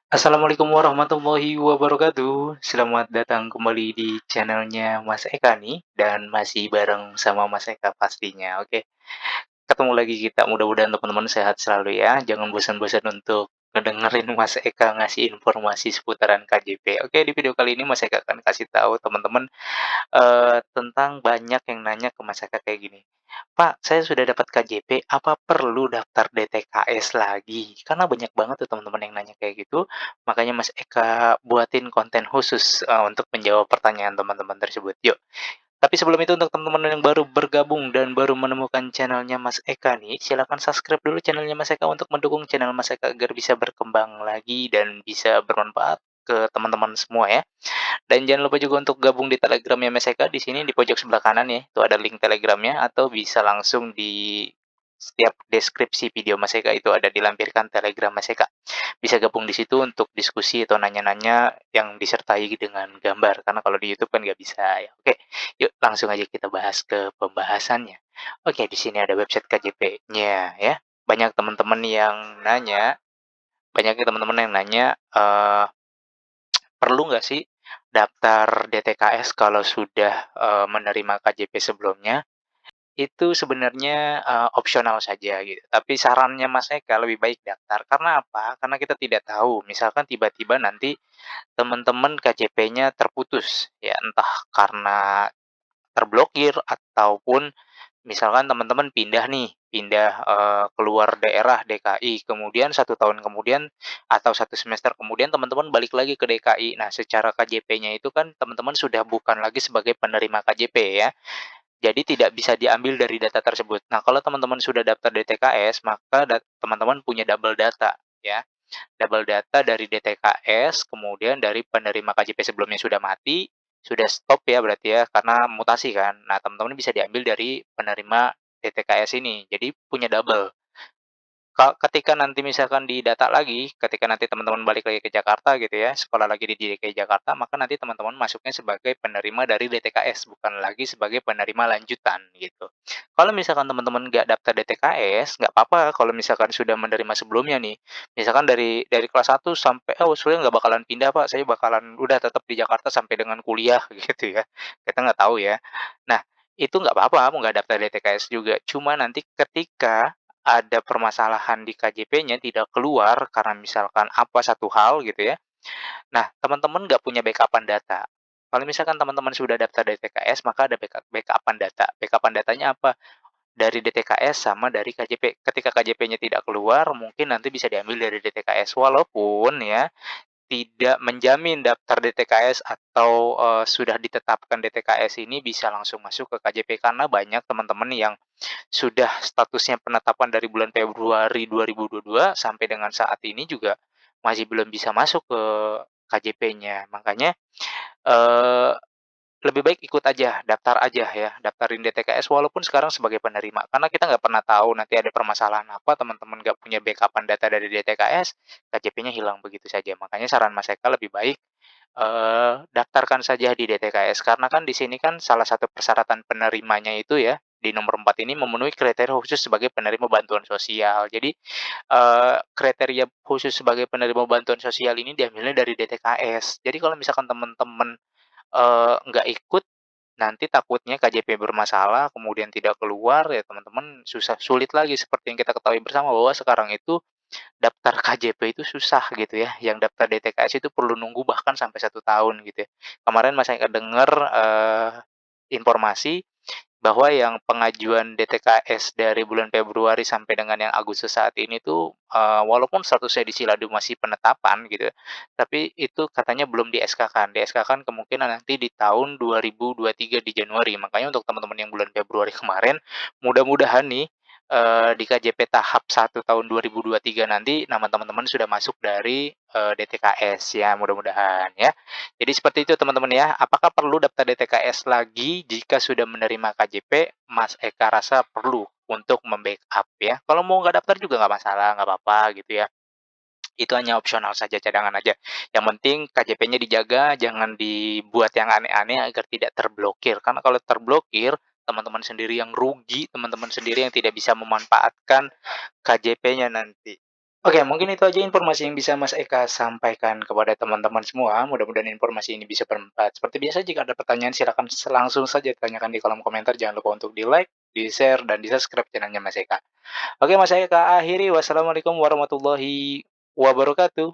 Assalamualaikum warahmatullahi wabarakatuh. Selamat datang kembali di channelnya Mas Eka nih, dan masih bareng sama Mas Eka pastinya. Oke, ketemu lagi kita. Mudah-mudahan teman-teman sehat selalu ya. Jangan bosan-bosan untuk ngedengerin Mas Eka ngasih informasi seputaran KJP. Oke, di video kali ini Mas Eka akan kasih tahu teman-teman tentang banyak yang nanya ke Mas Eka kayak gini, "Pak, saya sudah dapat KJP, apa perlu daftar DTKS lagi?" Karena banyak banget tuh teman-teman yang nanya kayak gitu, makanya Mas Eka buatin konten khusus, untuk menjawab pertanyaan teman-teman tersebut. Yuk, tapi sebelum itu untuk teman-teman yang baru bergabung dan baru menemukan channelnya Mas Eka nih, silakan subscribe dulu channelnya Mas Eka untuk mendukung channel Mas Eka agar bisa berkembang lagi dan bisa bermanfaat ke teman-teman semua ya. Dan jangan lupa juga untuk gabung di Telegramnya Mas Eka, di sini di pojok sebelah kanan ya, itu ada link Telegramnya atau bisa langsung di setiap deskripsi video Mas Eka itu ada dilampirkan Telegram Mas Eka. Bisa gabung di situ untuk diskusi atau nanya-nanya yang disertai dengan gambar, karena kalau di YouTube kan nggak bisa ya. Oke, yuk langsung aja kita bahas ke pembahasannya. Oke, di sini ada website KJP-nya ya. Banyak teman-teman yang nanya, perlu nggak sih daftar DTKS kalau sudah, menerima KJP sebelumnya? Itu sebenarnya, opsional saja gitu, tapi sarannya Mas Eka lebih baik daftar. Karena apa? Karena kita tidak tahu, misalkan tiba-tiba nanti teman-teman KJP-nya terputus, ya entah karena terblokir ataupun misalkan teman-teman pindah nih, keluar daerah DKI, kemudian 1 tahun kemudian atau 1 semester kemudian teman-teman balik lagi ke DKI. Nah, secara KJP-nya itu kan teman-teman sudah bukan lagi sebagai penerima KJP ya, jadi tidak bisa diambil dari data tersebut. Nah, kalau teman-teman sudah daftar DTKS, maka teman-teman punya double data ya, double data dari DTKS, kemudian dari penerima KJP sebelumnya sudah mati, sudah stop ya berarti ya, karena mutasi kan. Nah, teman-teman bisa diambil dari penerima DTKS ini, jadi punya double. Ketika nanti misalkan didata lagi, ketika nanti teman-teman balik lagi ke Jakarta gitu ya, sekolah lagi di DKI Jakarta, maka nanti teman-teman masuknya sebagai penerima dari DTKS, bukan lagi sebagai penerima lanjutan gitu. Kalau misalkan teman-teman nggak daftar DTKS, nggak apa-apa kalau misalkan sudah menerima sebelumnya nih. Misalkan dari kelas 1 sampai, "Oh, saya nggak bakalan pindah, Pak, saya bakalan udah tetap di Jakarta sampai dengan kuliah," gitu ya. Kita nggak tahu ya. Nah, itu nggak apa-apa, mau nggak daftar DTKS juga. Cuma nanti ketika ada permasalahan di KJP-nya tidak keluar karena misalkan apa satu hal gitu ya. Nah, teman-teman nggak punya backup-an data. Kalau misalkan teman-teman sudah daftar DTKS, maka ada backup-an data. Backup-an datanya apa? Dari DTKS sama dari KJP. Ketika KJP-nya tidak keluar, mungkin nanti bisa diambil dari DTKS. Walaupun ya, tidak menjamin daftar DTKS atau, sudah ditetapkan DTKS ini bisa langsung masuk ke KJP, karena banyak teman-teman yang sudah statusnya penetapan dari bulan Februari 2022 sampai dengan saat ini juga masih belum bisa masuk ke KJP-nya. Makanya, eee, lebih baik ikut aja, daftar aja ya, daftarin DTKS walaupun sekarang sebagai penerima. Karena kita nggak pernah tahu nanti ada permasalahan apa, teman-teman nggak punya backup-an data dari DTKS, KJP-nya hilang begitu saja. Makanya saran Mas Eka lebih baik, daftarkan saja di DTKS, karena kan di sini kan salah satu persyaratan penerimanya itu ya, di nomor 4 ini memenuhi kriteria khusus sebagai penerima bantuan sosial. Jadi, kriteria khusus sebagai penerima bantuan sosial ini diambilnya dari DTKS. Jadi kalau misalkan teman-teman, nggak ikut, nanti takutnya KJP bermasalah, kemudian tidak keluar, ya teman-teman sulit lagi seperti yang kita ketahui bersama bahwa sekarang itu daftar KJP itu susah gitu ya, yang daftar DTKS itu perlu nunggu bahkan sampai 1 tahun gitu ya. Kemarin Mas Eka dengar, informasi bahwa yang pengajuan DTKS dari bulan Februari sampai dengan yang Agustus saat ini tuh, walaupun statusnya di Siladu masih penetapan gitu ya, tapi itu katanya belum di-SK-kan. Di-SK-kan kemungkinan nanti di tahun 2023 di Januari. Makanya untuk teman-teman yang bulan Februari kemarin, mudah-mudahan nih, di KJP tahap 1 tahun 2023 nanti nama teman-teman sudah masuk dari, DTKS ya, mudah-mudahan ya. Jadi seperti itu teman-teman ya. Apakah perlu daftar DTKS lagi jika sudah menerima KJP? Mas Eka rasa perlu untuk membackup ya. Kalau mau nggak daftar juga nggak masalah, nggak apa-apa gitu ya. Itu hanya opsional saja, cadangan aja. Yang penting KJP-nya dijaga, jangan dibuat yang aneh-aneh agar tidak terblokir. Karena kalau terblokir, teman-teman sendiri yang rugi, teman-teman sendiri yang tidak bisa memanfaatkan KJP-nya nanti. Oke, mungkin itu aja informasi yang bisa Mas Eka sampaikan kepada teman-teman semua. Mudah-mudahan informasi ini bisa bermanfaat. Seperti biasa, jika ada pertanyaan silakan langsung saja tanyakan di kolom komentar. Jangan lupa untuk di-like, di-share, dan di-subscribe channelnya Mas Eka. Oke, Mas Eka akhiri. Wassalamualaikum warahmatullahi wabarakatuh.